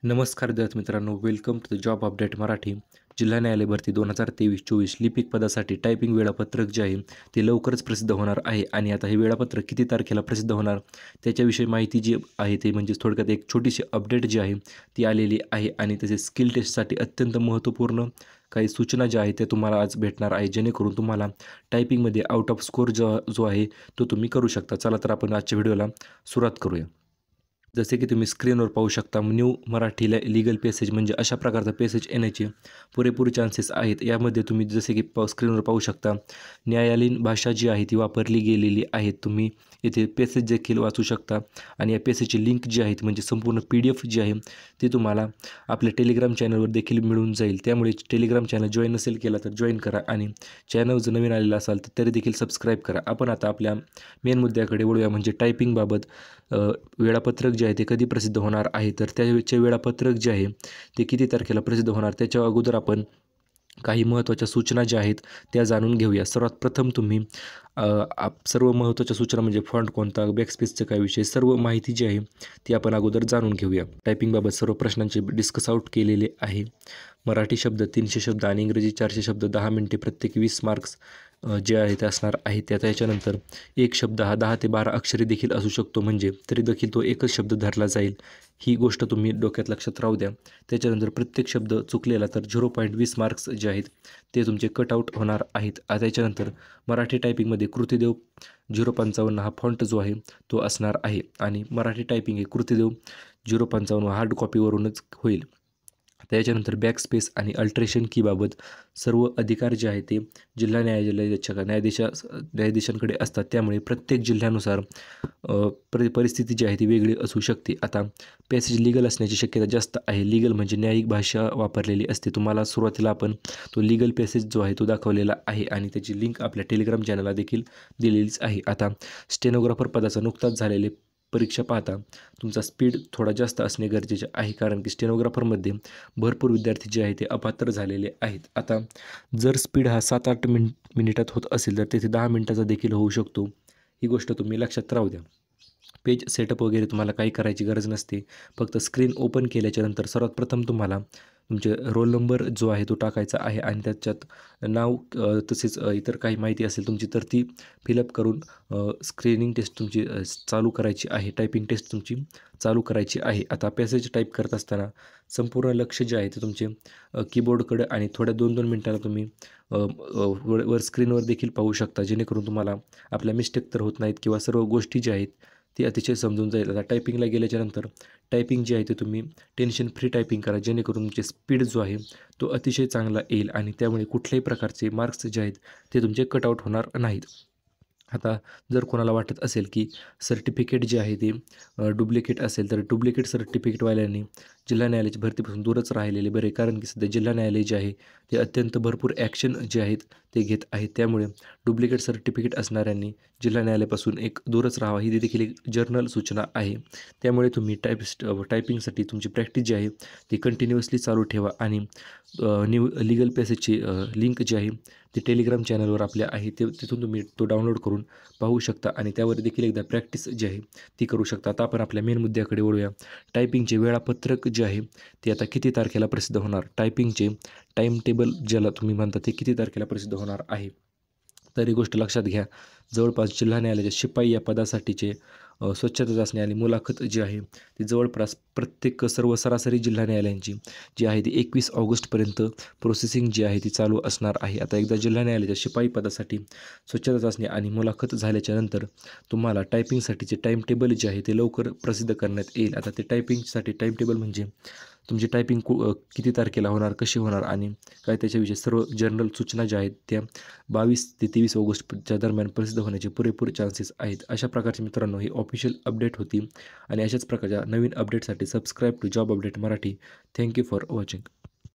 नमस्कार विद्यार्थी मित्रांनो, welcome to the job update Marathi. जिल्हा न्यायालय भरती 2023-24 लिपिक पदासाठी टायपिंग वेळापत्रक जे आहे ते लवकरच प्रसिद्ध होणार आहे. आणि आता हे वेळापत्रक किती तारखेला प्रसिद्ध होणार त्याच्याविषयी माहिती जी आहे ते म्हणजेच थोडक्यात एक छोटीशी अपडेट जी आहे ती आलेली आहे. आणि तसेच स्किल टेस्टसाठी अत्यंत महत्त्वपूर्ण काही सूचना ज्या आहेत त्या तुम्हाला आज भेटणार आहे, जेणेकरून तुम्हाला टायपिंगमध्ये आउट ऑफ स्कोर जो आहे तो तुम्ही करू शकता. चला तर आपण आजच्या व्हिडिओला सुरुवात करूया. जसे की तुम्ही स्क्रीनवर पाहू शकता, न्यू मराठी लीगल पॅसेज म्हणजे अशा प्रकारचा पॅसेज येण्याचे पुरेपूर चान्सेस आहेत. यामध्ये तुम्ही जसे की स्क्रीनवर पाहू शकता, न्यायालयीन भाषा जी आहे ती वापरली गेलेली आहे. तुम्ही इथे पॅसेज देखील वाचू शकता आणि या पॅसेजची लिंक जी आहे म्हणजे संपूर्ण PDF जी आहे ती तुम्हाला आपल्या टेलिग्राम चॅनलवर देखील मिळून जाईल. त्यामुळे टेलिग्राम चॅनल जॉईन नसेल केला तर जॉईन करा आणि चॅनल जर नवीन आलेला असाल तर तरी देखील सबस्क्राईब करा. आपण आता आपल्या मेन मुद्द्याकडे वळूया, म्हणजे टायपिंगबाबत वेळापत्रक जे आहे ते कधी प्रसिद्ध होणार आहे. तर त्याचे वेळापत्रक जे आहे ते किती तारखेला प्रसिद्ध होणार त्याच्या अगोदर आपण काही महत्त्वाच्या सूचना ज्या आहेत त्या जाणून घेऊया. सर्वात प्रथम तुम्ही सर्व महत्त्वाच्या सूचना म्हणजे फॉन्ट कोणता, बॅकस्पेसचं काय विषय, सर्व माहिती जी आहे ती आपण अगोदर जाणून घेऊया. टायपिंगबाबत सर्व प्रश्नांचे डिस्कस आउट केलेले आहे. मराठी शब्द 300 शब्द आणि इंग्रजी 400 शब्द, 10 मिनिटे, प्रत्येक 20 मार्क्स जे आहे ते असणार आहे. त्याच्यानंतर एक शब्द हा 10 ते 12 अक्षरी देखील असू शकतो, म्हणजे तरी देखील तो एकच शब्द धरला जाईल. ही गोष्ट तुम्ही डोक्यात लक्षात राहू द्या. त्याच्यानंतर प्रत्येक शब्द चुकलेला तर 0.20 मार्क्स जे आहेत ते तुमचे कट आउट होणार आहेत. त्याच्यानंतर मराठी टायपिंगमध्ये कृतीदेव 0.55 हा फॉन्ट जो आहे तो असणार आहे. आणि मराठी टायपिंग हे कृतीदेव 0.55 हार्ड कॉपीवरूनच होईल. त्याच्यानंतर बॅकस्पेस आणि अल्ट्रेशन कीबाबत सर्व अधिकार जे आहे ते जिल्हा न्यायालयाच्या न्यायाधीशांकडे असतात. त्यामुळे प्रत्येक जिल्ह्यानुसार परिस्थिती जी आहे ती वेगळी असू शकते. आता पॅसेज लीगल असण्याची शक्यता जास्त आहे. लीगल म्हणजे न्यायिक भाषा वापरलेली असते. तुम्हाला सुरुवातीला आपण तो लीगल पॅसेज जो आहे तो दाखवलेला आहे आणि त्याची लिंक आपल्या टेलिग्राम चॅनलला देखील दिलेलीच आहे. आता स्टेनोग्राफर पदाचा नुकताच झालेले परीक्षा पाहता तुमचा स्पीड थोडा जास्त असणे गरजेचे आहे, कारण की स्टेनोग्राफरमध्ये भरपूर विद्यार्थी जे आहे ते अपात्र झालेले आहेत. आता जर स्पीड हा 7-8 मिनिटात होत असेल तर तेथे 10 मिनिटाचा देखील होऊ शकतो. ही गोष्ट तुम्ही लक्षात राहू द्या. पेज सेटअप वगैरे तुम्हाला काही करायची गरज नसते. फक्त स्क्रीन ओपन केल्याच्यानंतर सर्वात प्रथम तुम्हाला तुमचे रोल नंबर जो आहे तो टाकायचा आहे आणि त्याच्यात नाव तसेच इतर काही माहिती असेल तुमची तर ती फिलअप करून स्क्रीनिंग टेस्ट तुमची चालू करायची आहे. टायपिंग टेस्ट तुमची चालू करायची आहे. आता पॅसेज टाईप करत असताना संपूर्ण लक्ष जे आहे ते तुमचे कीबोर्डकडे आणि थोड्या 2-2 मिनिटाला तुम्ही वर स्क्रीनवर देखील पाहू शकता, जेणेकरून तुम्हाला आपल्या मिस्टेक तर होत नाहीत किंवा सर्व गोष्टी ज्या आहेत ती अतिशय समजून जाईल. आता टायपिंगला गेल्याच्यानंतर टायपिंग जी आहे ते तुम्ही टेन्शन फ्री टायपिंग करा, जेणेकरून तुमचे स्पीड जो आहे तो अतिशय चांगला येईल आणि त्यामुळे कुठल्याही प्रकारचे मार्क्स जे आहेत ते तुमचे कटआउट होणार नाहीत. आता जर कोणाला वाटत असेल की सर्टिफिकेट जे आहे ते डुप्लिकेट असेल तर डुप्लिकेट सर्टिफिकेटवाल्यांनी जिल्हा न्यायालयाची भरतीपासून दूरच राहिलेले बरे, कारण की सध्या जिल्हा न्यायालय जे आहे ते अत्यंत भरपूर ॲक्शन जे आहेत ते घेत आहेत. त्यामुळे डुप्लिकेट सर्टिफिकेट असणाऱ्यांनी जिल्हा न्यायालयापासून एक दूरच राहावा, ही देखील एक जर्नल सूचना आहे. त्यामुळे तुम्ही टायपिंगसाठी तुमची प्रॅक्टिस जी आहे ती कंटिन्युअसली चालू ठेवा आणि न्यू लीगल पॅसेजची लिंक जी आहे ती टेलिग्राम चॅनलवर आपल्या आहे, तिथून तुम्ही तो डाउनलोड करून पाहू शकता आणि त्यावर देखील एकदा प्रॅक्टिस जी आहे ती करू शकता. आता आपण आपल्या मेन मुद्द्याकडे वळूया. टायपिंगचे वेळापत्रक जे आहे ते आता किती तारखेला प्रसिद्ध होणार, टायपिंगचे टाईम टेबल ज्याला तुम्ही म्हणता ते किती तारखेला प्रसिद्ध होणार आहे. तर ही गोष्ट लक्षात घ्या. जवळपास जिल्हा न्यायालयाच्या शिपाई या पदासाठीचे स्वच्छता चाचणी आणि मुलाखत जी आहे ती जवळपास प्रत्येक सर्व सरासरी जिल्हा न्यायालयांची जी आहे ती 21 ऑगस्टपर्यंत प्रोसेसिंग जी आहे ती चालू असणार आहे. आता एकदा जिल्हा न्यायालयाच्या शिपाई पदासाठी स्वच्छता चाचणी आणि मुलाखत झाल्याच्या नंतर तुम्हाला टायपिंगसाठीचे टाईम टेबल जे आहे ते लवकर प्रसिद्ध करण्यात येईल. आता ते टायपिंगसाठी टाईम टेबल म्हणजे तुमची टायपिंग किती तारखेला होणार, कशी होणार आणि काय त्याच्याविषयी सर्व जनरल सूचना ज्या आहेत त्या 22 ते 23 ऑगस्टच्या दरम्यान प्रसिद्ध होण्याचे पुरेपूर चान्सेस आहेत. अशा प्रकारचे मित्रांनो ही ऑफिशियल अपडेट होती आणि अशाच प्रकारच्या नवीन अपडेटसाठी subscribe to job update Marathi. Thank you for watching.